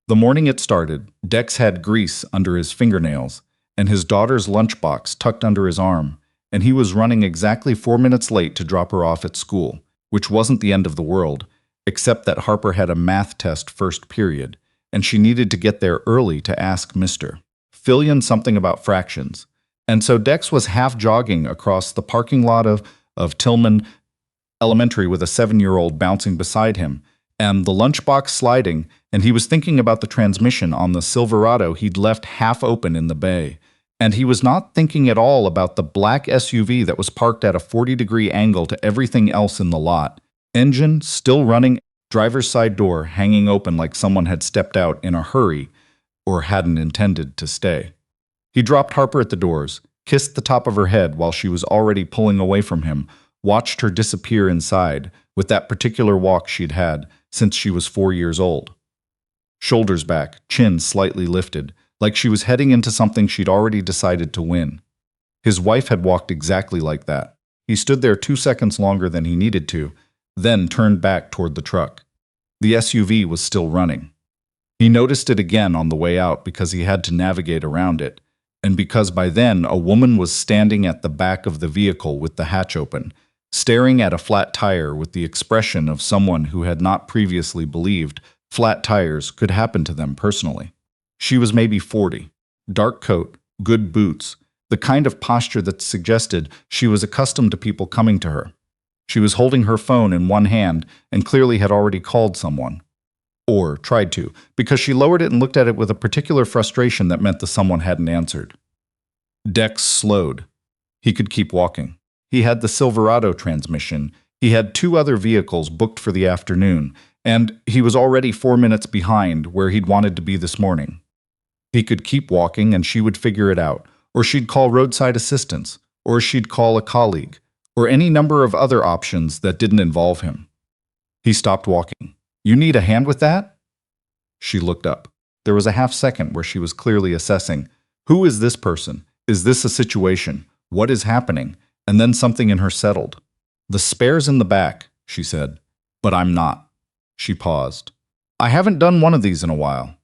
The morning it started, Dex had grease under his fingernails and his daughter's lunchbox tucked under his arm, and he was running exactly 4 minutes late to drop her off at school, which wasn't the end of the world, except that Harper had a math test first period, and she needed to get there early to ask Mr. Fillion something about fractions. And so Dex was half jogging across the parking lot of Tillman Elementary with a 7-year-old bouncing beside him, and the lunchbox sliding, and he was thinking about the transmission on the Silverado he'd left half open in the bay. And he was not thinking at all about the black SUV that was parked at a 40-degree angle to everything else in the lot. Engine still running, driver's side door hanging open like someone had stepped out in a hurry or hadn't intended to stay. He dropped Harper at the doors, kissed the top of her head while she was already pulling away from him, watched her disappear inside with that particular walk she'd had since she was 4 years old. Shoulders back, chin slightly lifted, like she was heading into something she'd already decided to win. His wife had walked exactly like that. He stood there 2 seconds longer than he needed to, then turned back toward the truck. The SUV was still running. He noticed it again on the way out because he had to navigate around it, and because by then a woman was standing at the back of the vehicle with the hatch open, staring at a flat tire with the expression of someone who had not previously believed flat tires could happen to them personally. She was maybe 40, dark coat, good boots, the kind of posture that suggested she was accustomed to people coming to her. She was holding her phone in one hand and clearly had already called someone. Or tried to, because she lowered it and looked at it with a particular frustration that meant the someone hadn't answered. Dex slowed. He could keep walking. He had the Silverado transmission, he had 2 other vehicles booked for the afternoon, and he was already 4 minutes behind where he'd wanted to be this morning. He could keep walking and she would figure it out, or she'd call roadside assistance, or she'd call a colleague, or any number of other options that didn't involve him. He stopped walking. "You need a hand with that?" She looked up. There was a half second where she was clearly assessing, who is this person? Is this a situation? What is happening? And then something in her settled. "The spare's in the back," she said. "But I'm not." She paused. "I haven't done one of these in a while."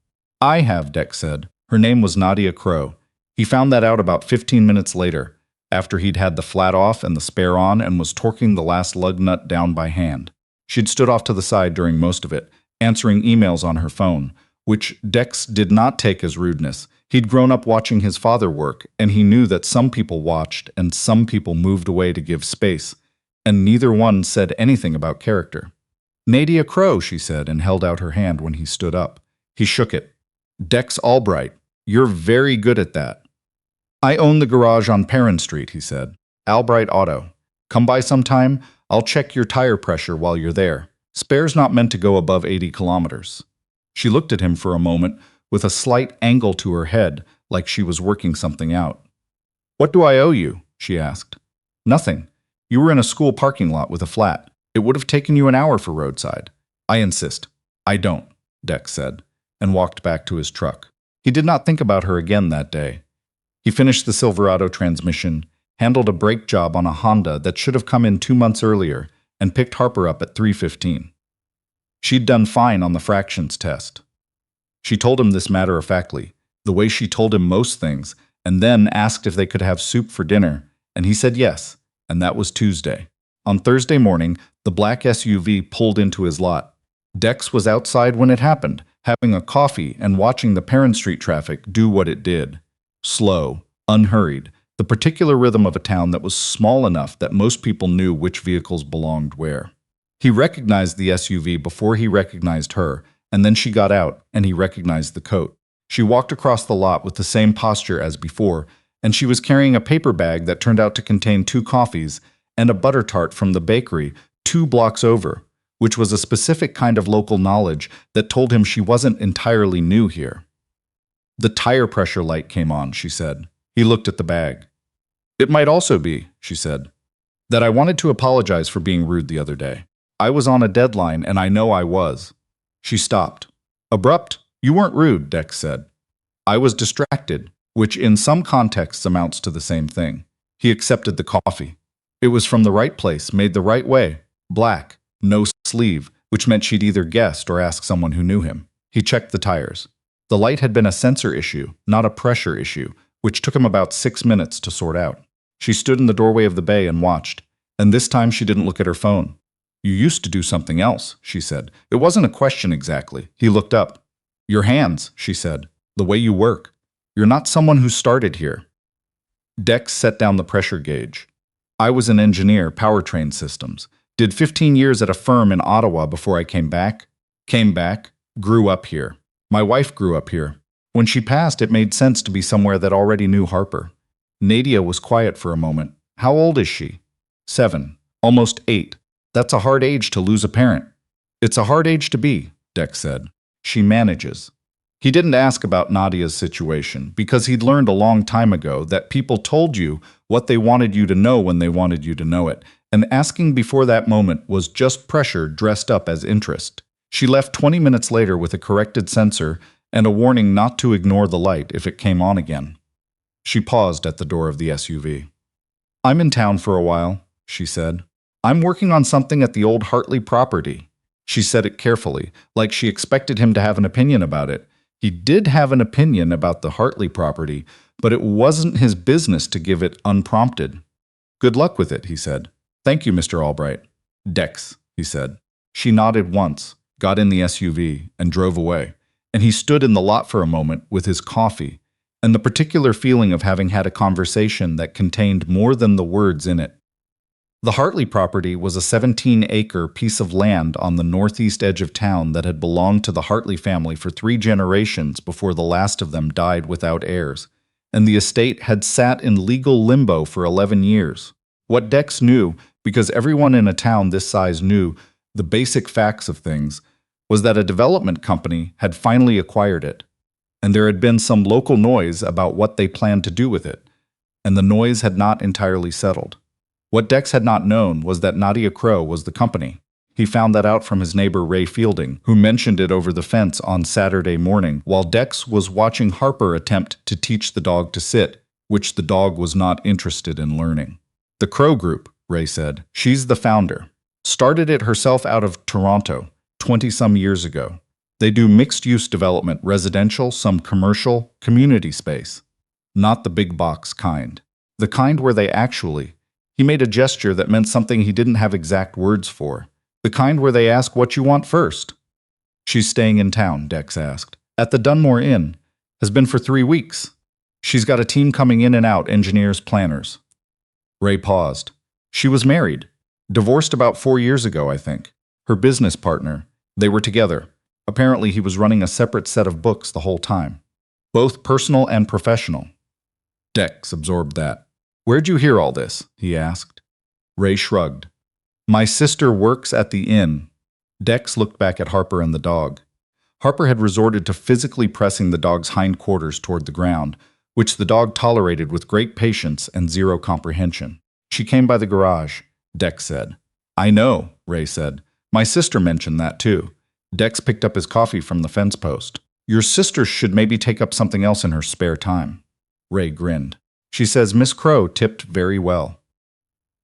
"I have," Dex said. Her name was Nadia Crow. He found that out about 15 minutes later, after he'd had the flat off and the spare on and was torquing the last lug nut down by hand. She'd stood off to the side during most of it, answering emails on her phone, which Dex did not take as rudeness. He'd grown up watching his father work, and he knew that some people watched and some people moved away to give space, and neither one said anything about character. "Nadia Crow," she said, and held out her hand when he stood up. He shook it. "Dex Albright, you're very good at that." "I own the garage on Perrin Street," he said. "Albright Auto. Come by sometime? I'll check your tire pressure while you're there. Spare's not meant to go above 80 kilometers. She looked at him for a moment, with a slight angle to her head, like she was working something out. "What do I owe you?" she asked. "Nothing. You were in a school parking lot with a flat. It would have taken you an hour for roadside." "I insist." "I don't," Dex said, and walked back to his truck. He did not think about her again that day. He finished the Silverado transmission, handled a brake job on a Honda that should have come in 2 months earlier, and picked Harper up at 3:15. She'd done fine on the fractions test. She told him this matter-of-factly, the way she told him most things, and then asked if they could have soup for dinner, and he said yes, and that was Tuesday. On Thursday morning, the black SUV pulled into his lot. Dex was outside when it happened, having a coffee and watching the Perrin Street traffic do what it did. Slow, unhurried, the particular rhythm of a town that was small enough that most people knew which vehicles belonged where. He recognized the SUV before he recognized her, and then she got out, and he recognized the coat. She walked across the lot with the same posture as before, and she was carrying a paper bag that turned out to contain 2 coffees and a butter tart from the bakery 2 blocks over, which was a specific kind of local knowledge that told him she wasn't entirely new here. "The tire pressure light came on," she said. He looked at the bag. "It might also be," she said, "that I wanted to apologize for being rude the other day. I was on a deadline, and I know I was." She stopped. "Abrupt? You weren't rude," Dex said. "I was distracted," which in some contexts amounts to the same thing. He accepted the coffee. It was from the right place, made the right way. Black, no sleeve, which meant she'd either guessed or asked someone who knew him. He checked the tires. The light had been a sensor issue, not a pressure issue, which took him about 6 minutes to sort out. She stood in the doorway of the bay and watched, and this time she didn't look at her phone. "You used to do something else," she said. It wasn't a question exactly. He looked up. "Your hands," she said. "The way you work. You're not someone who started here." Dex set down the pressure gauge. "I was an engineer, powertrain systems. Did 15 years at a firm in Ottawa before I came back. Grew up here. My wife grew up here. When she passed, it made sense to be somewhere that already knew Harper." Nadia was quiet for a moment. "How old is she?" 7. Almost 8. That's a hard age to lose a parent." "It's a hard age to be," Dex said. "She manages." He didn't ask about Nadia's situation, because he'd learned a long time ago that people told you what they wanted you to know when they wanted you to know it, and asking before that moment was just pressure dressed up as interest. She left 20 minutes later with a corrected sensor and a warning not to ignore the light if it came on again. She paused at the door of the SUV. "I'm in town for a while," she said. "I'm working on something at the old Hartley property." She said it carefully, like she expected him to have an opinion about it. He did have an opinion about the Hartley property, but it wasn't his business to give it unprompted. "Good luck with it," he said. "Thank you, Mr. Albright." "Dex," he said. She nodded once, got in the SUV, and drove away, and he stood in the lot for a moment with his coffee, and the particular feeling of having had a conversation that contained more than the words in it. The Hartley property was a 17-acre piece of land on the northeast edge of town that had belonged to the Hartley family for 3 generations before the last of them died without heirs, and the estate had sat in legal limbo for 11 years. What Dex knew, because everyone in a town this size knew the basic facts of things, was that a development company had finally acquired it, and there had been some local noise about what they planned to do with it, and the noise had not entirely settled. What Dex had not known was that Nadia Crow was the company. He found that out from his neighbor Ray Fielding, who mentioned it over the fence on Saturday morning while Dex was watching Harper attempt to teach the dog to sit, which the dog was not interested in learning. "The Crow Group," Ray said. "She's the founder. Started it herself out of Toronto, 20-some years ago. They do mixed-use development, residential, some commercial, community space. Not the big box kind. The kind where they actually..." He made a gesture that meant something he didn't have exact words for. "The kind where they ask what you want first." "She's staying in town," Dex asked. "At the Dunmore Inn. Has been for 3 weeks. She's got a team coming in and out, engineers, planners." Ray paused. "She was married. Divorced about 4 years ago, I think. Her business partner. They were together. Apparently he was running a separate set of books the whole time. Both personal and professional." Dex absorbed that. "Where'd you hear all this?" he asked. Ray shrugged. "My sister works at the inn." Dex looked back at Harper and the dog. Harper had resorted to physically pressing the dog's hindquarters toward the ground, which the dog tolerated with great patience and zero comprehension. "She came by the garage," Dex said. "I know," Ray said. "My sister mentioned that too." Dex picked up his coffee from the fence post. "Your sister should maybe take up something else in her spare time." Ray grinned. "She says Miss Crow tipped very well."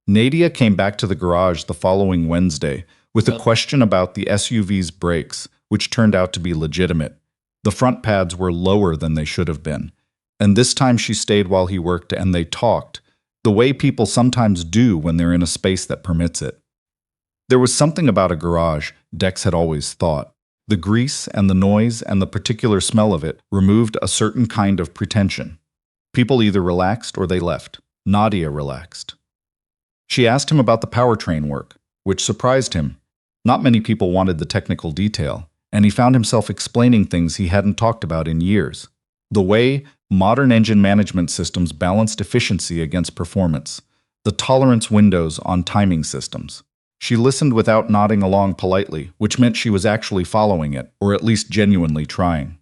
Nadia came back to the garage the following Wednesday with a question about the SUV's brakes, which turned out to be legitimate. The front pads were lower than they should have been, and this time she stayed while he worked and they talked, the way people sometimes do when they're in a space that permits it. There was something about a garage, Dex had always thought. The grease and the noise and the particular smell of it removed a certain kind of pretension. People either relaxed or they left. Nadia relaxed. She asked him about the powertrain work, which surprised him. Not many people wanted the technical detail, and he found himself explaining things he hadn't talked about in years. The way modern engine management systems balanced efficiency against performance. The tolerance windows on timing systems. She listened without nodding along politely, which meant she was actually following it, or at least genuinely trying.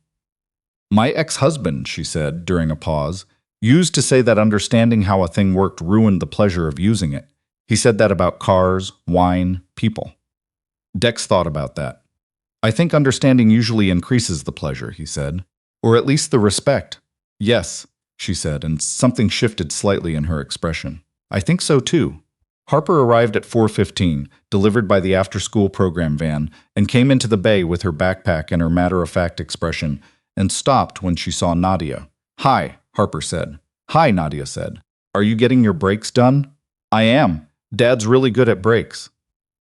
"My ex-husband," she said, during a pause, "used to say that understanding how a thing worked ruined the pleasure of using it. He said that about cars, wine, people." Dex thought about that. "I think understanding usually increases the pleasure," he said. "Or at least the respect." "Yes," she said, and something shifted slightly in her expression. "I think so too." Harper arrived at 4:15, delivered by the after-school program van, and came into the bay with her backpack and her matter-of-fact expression, and stopped when she saw Nadia. "Hi," Harper said. "Hi," Nadia said. "Are you getting your brakes done?" "I am. Dad's really good at brakes."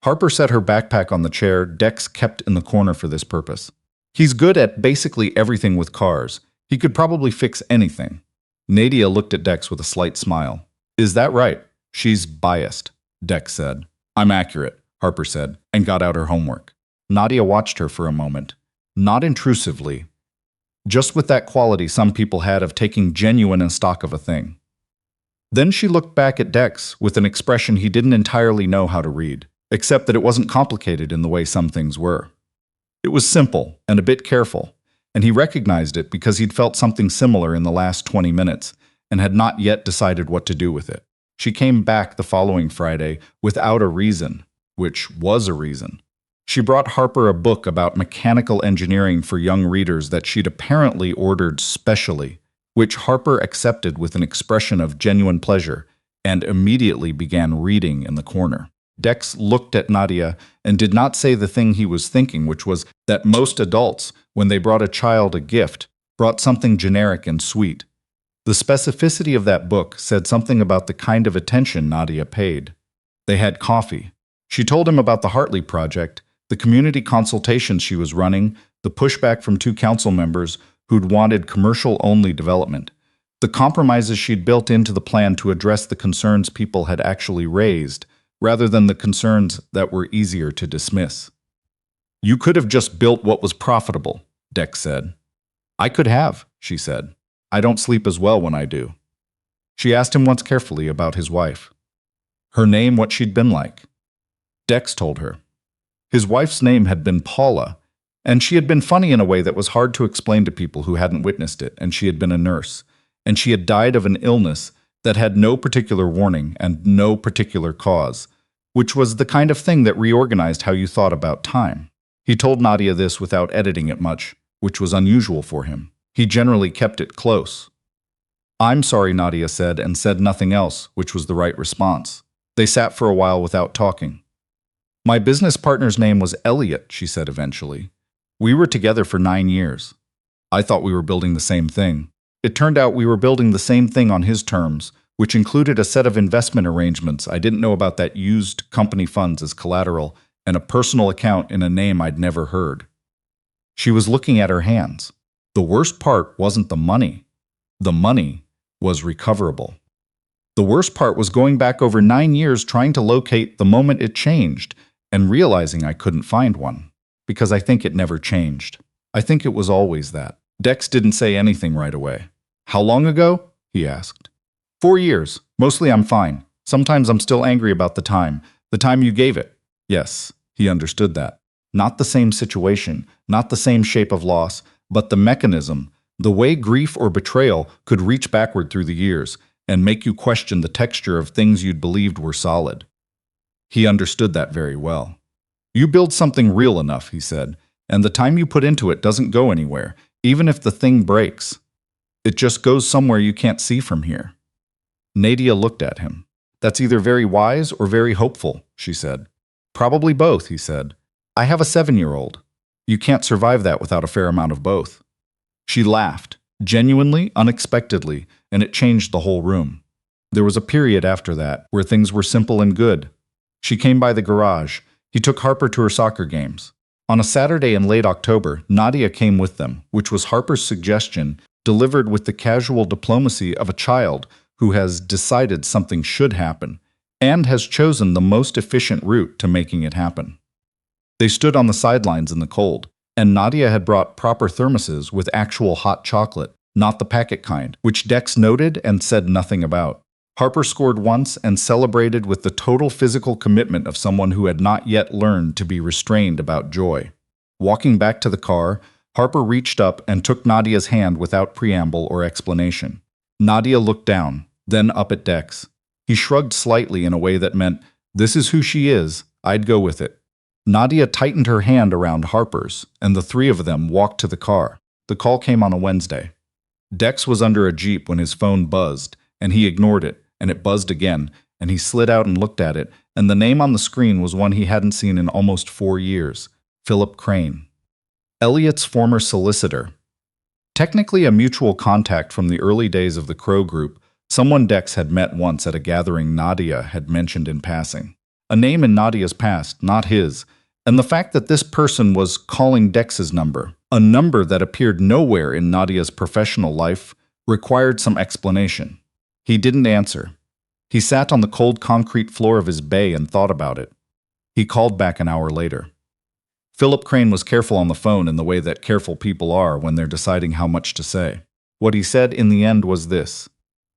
Harper set her backpack on the chair Dex kept in the corner for this purpose. "He's good at basically everything with cars. He could probably fix anything." Nadia looked at Dex with a slight smile. "Is that right?" "She's biased," Dex said. "I'm accurate," Harper said, and got out her homework. Nadia watched her for a moment. Not intrusively, just with that quality some people had of taking genuine stock of a thing. Then she looked back at Dex with an expression he didn't entirely know how to read, except that it wasn't complicated in the way some things were. It was simple and a bit careful, and he recognized it because he'd felt something similar in the last 20 minutes and had not yet decided what to do with it. She came back the following Friday without a reason, which was a reason. She brought Harper a book about mechanical engineering for young readers that she'd apparently ordered specially, which Harper accepted with an expression of genuine pleasure and immediately began reading in the corner. Dex looked at Nadia and did not say the thing he was thinking, which was that most adults, when they brought a child a gift, brought something generic and sweet. The specificity of that book said something about the kind of attention Nadia paid. They had coffee. She told him about the Hartley Project, the community consultations she was running, the pushback from 2 council members who'd wanted commercial-only development, the compromises she'd built into the plan to address the concerns people had actually raised, rather than the concerns that were easier to dismiss. "You could have just built what was profitable," Dex said. "I could have," she said. "I don't sleep as well when I do." She asked him once carefully about his wife. Her name, what she'd been like. Dex told her. His wife's name had been Paula, and she had been funny in a way that was hard to explain to people who hadn't witnessed it, and she had been a nurse, and she had died of an illness that had no particular warning and no particular cause, which was the kind of thing that reorganized how you thought about time. He told Nadia this without editing it much, which was unusual for him. He generally kept it close. "I'm sorry," Nadia said, and said nothing else, which was the right response. They sat for a while without talking. "My business partner's name was Elliot," she said eventually. "We were together for 9 years. I thought we were building the same thing. It turned out we were building the same thing on his terms, which included a set of investment arrangements I didn't know about that used company funds as collateral and a personal account in a name I'd never heard." She was looking at her hands. The worst part wasn't the money. The money was recoverable. The worst part was going back over 9 years trying to locate the moment it changed and realizing I couldn't find one. Because I think it never changed. I think it was always that. Dex didn't say anything right away. "How long ago?" he asked. 4 years. Mostly I'm fine. Sometimes I'm still angry about the time you gave it." Yes, he understood that. Not the same situation, not the same shape of loss, but the mechanism, the way grief or betrayal could reach backward through the years and make you question the texture of things you'd believed were solid. He understood that very well. "You build something real enough," he said, "and the time you put into it doesn't go anywhere, even if the thing breaks. It just goes somewhere you can't see from here." Nadia looked at him. "That's either very wise or very hopeful," she said. "Probably both," he said. "I have a 7-year-old. You can't survive that without a fair amount of both." She laughed, genuinely, unexpectedly, and it changed the whole room. There was a period after that where things were simple and good. She came by the garage. He took Harper to her soccer games. On a Saturday in late October, Nadia came with them, which was Harper's suggestion, delivered with the casual diplomacy of a child who has decided something should happen and has chosen the most efficient route to making it happen. They stood on the sidelines in the cold, and Nadia had brought proper thermoses with actual hot chocolate, not the packet kind, which Dex noted and said nothing about. Harper scored once and celebrated with the total physical commitment of someone who had not yet learned to be restrained about joy. Walking back to the car, Harper reached up and took Nadia's hand without preamble or explanation. Nadia looked down, then up at Dex. He shrugged slightly in a way that meant, "This is who she is, I'd go with it." Nadia tightened her hand around Harper's, and the 3 of them walked to the car. The call came on a Wednesday. Dex was under a Jeep when his phone buzzed, and he ignored it, and it buzzed again, and he slid out and looked at it, and the name on the screen was one he hadn't seen in almost 4 years, Philip Crane. Elliot's former solicitor. Technically a mutual contact from the early days of the Crow Group, someone Dex had met once at a gathering Nadia had mentioned in passing. A name in Nadia's past, not his, and the fact that this person was calling Dex's number, a number that appeared nowhere in Nadia's professional life, required some explanation. He didn't answer. He sat on the cold concrete floor of his bay and thought about it. He called back an hour later. Philip Crane was careful on the phone in the way that careful people are when they're deciding how much to say. What he said in the end was this.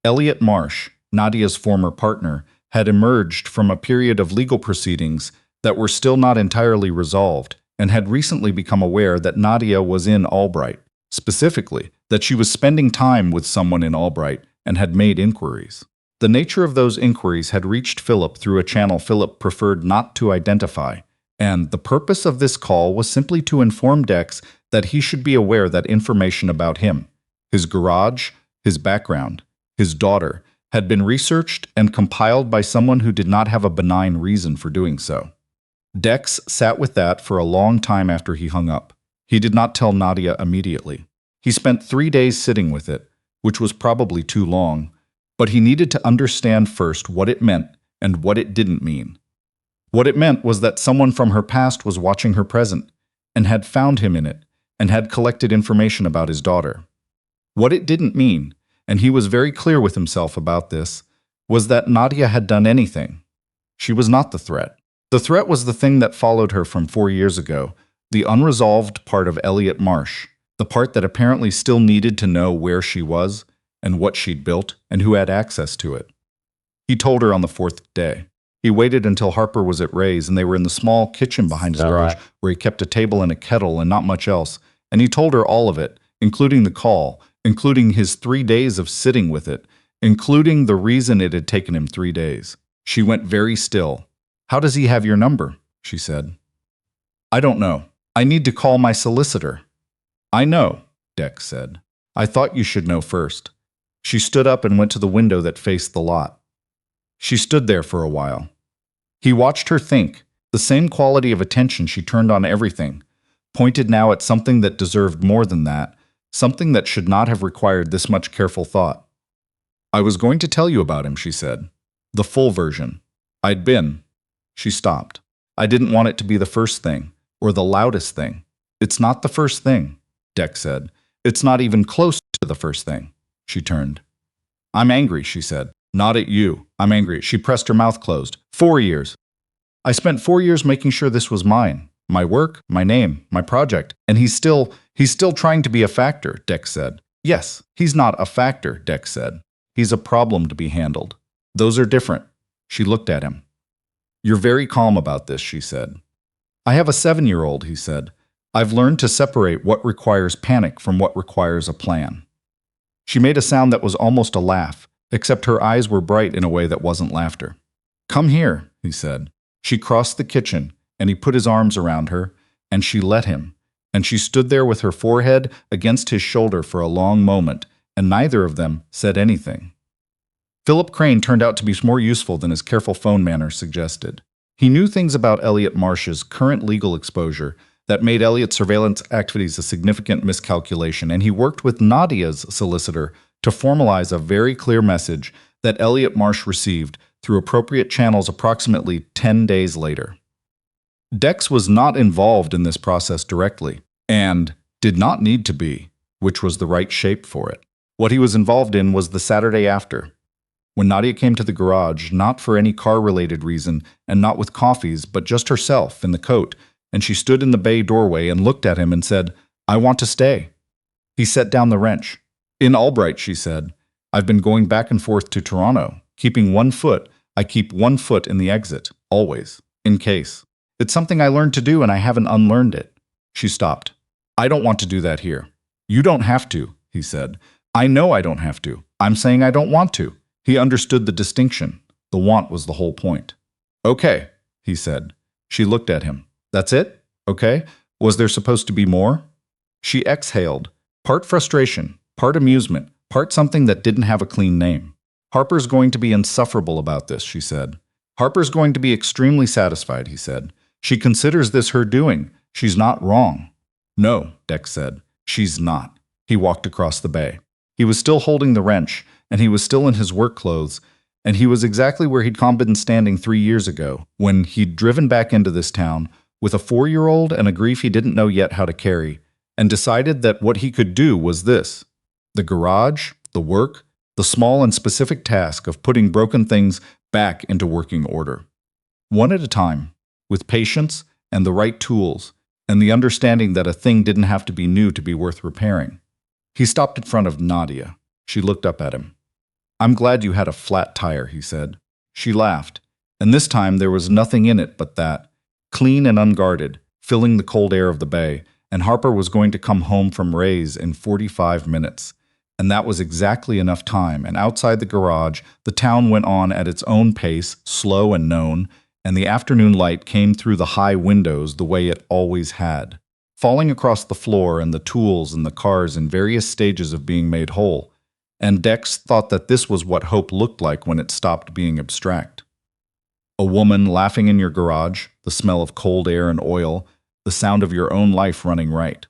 Elliot Marsh, Nadia's former partner, had emerged from a period of legal proceedings that were still not entirely resolved and had recently become aware that Nadia was in Albright, specifically that she was spending time with someone in Albright and had made inquiries. The nature of those inquiries had reached Philip through a channel Philip preferred not to identify, and the purpose of this call was simply to inform Dex that he should be aware that information about him, his garage, his background, his daughter, had been researched and compiled by someone who did not have a benign reason for doing so. Dex sat with that for a long time after he hung up. He did not tell Nadia immediately. He spent 3 days sitting with it, which was probably too long, but he needed to understand first what it meant and what it didn't mean. What it meant was that someone from her past was watching her present, and had found him in it, and had collected information about his daughter. What it didn't mean, and he was very clear with himself about this, was that Nadia had done anything. She was not the threat. The threat was the thing that followed her from 4 years ago, the unresolved part of Elliot Marsh, the part that apparently still needed to know where she was, and what she'd built, and who had access to it. He told her on the 4th day. He waited until Harper was at Ray's and they were in the small kitchen behind his garage where he kept a table and a kettle and not much else, and he told her all of it, including the call, including his 3 days of sitting with it, including the reason it had taken him 3 days. She went very still. "How does he have your number?" she said. "I don't know. I need to call my solicitor." "I know," Dex said. "I thought you should know first." She stood up and went to the window that faced the lot. She stood there for a while. He watched her think, the same quality of attention she turned on everything, pointed now at something that deserved more than that, something that should not have required this much careful thought. "I was going to tell you about him," she said. "The full version. I'd been." She stopped. "I didn't want it to be the first thing, or the loudest thing." "It's not the first thing," Dex said. "It's not even close to the first thing." She turned. "I'm angry," she said. "Not at you. I'm angry." She pressed her mouth closed. 4 years. "I spent 4 years making sure this was mine. My work, my name, my project. And he's still trying to be a factor," Dex said. "Yes, he's not a factor," Dex said. "He's a problem to be handled. Those are different." She looked at him. "You're very calm about this," she said. "I have a 7-year-old," he said. "I've learned to separate what requires panic from what requires a plan." She made a sound that was almost a laugh, except her eyes were bright in a way that wasn't laughter. "Come here," he said. She crossed the kitchen, and he put his arms around her, and she let him, and she stood there with her forehead against his shoulder for a long moment, and neither of them said anything. Philip Crane turned out to be more useful than his careful phone manner suggested. He knew things about Elliot Marsh's current legal exposure that made Elliot's surveillance activities a significant miscalculation, and he worked with Nadia's solicitor to formalize a very clear message that Elliot Marsh received through appropriate channels approximately 10 days later. Dex was not involved in this process directly, and did not need to be, which was the right shape for it. What he was involved in was the Saturday after, when Nadia came to the garage, not for any car-related reason, and not with coffees, but just herself in the coat, and she stood in the bay doorway and looked at him and said, "I want to stay." He set down the wrench. "In Albright," she said. "I've been going back and forth to Toronto, keeping 1 foot. I keep 1 foot in the exit, always, in case. It's something I learned to do and I haven't unlearned it." She stopped. "I don't want to do that here." "You don't have to," he said. "I know I don't have to. I'm saying I don't want to." He understood the distinction. The want was the whole point. "Okay," he said. She looked at him. "That's it? Okay? Was there supposed to be more?" She exhaled, part frustration, part amusement, part something that didn't have a clean name. "Harper's going to be insufferable about this," she said. "Harper's going to be extremely satisfied," he said. "She considers this her doing. She's not wrong." "No," Dex said. "She's not." He walked across the bay. He was still holding the wrench, and he was still in his work clothes, and he was exactly where he'd been standing 3 years ago, when he'd driven back into this town with a 4-year-old and a grief he didn't know yet how to carry, and decided that what he could do was this: the garage, the work, the small and specific task of putting broken things back into working order. One at a time, with patience and the right tools, and the understanding that a thing didn't have to be new to be worth repairing. He stopped in front of Nadia. She looked up at him. "I'm glad you had a flat tire," he said. She laughed, and this time there was nothing in it but that, clean and unguarded, filling the cold air of the bay, and Harper was going to come home from Ray's in 45 minutes. And that was exactly enough time, and outside the garage, the town went on at its own pace, slow and known, and the afternoon light came through the high windows the way it always had, falling across the floor and the tools and the cars in various stages of being made whole. And Dex thought that this was what hope looked like when it stopped being abstract. A woman laughing in your garage, the smell of cold air and oil, the sound of your own life running right.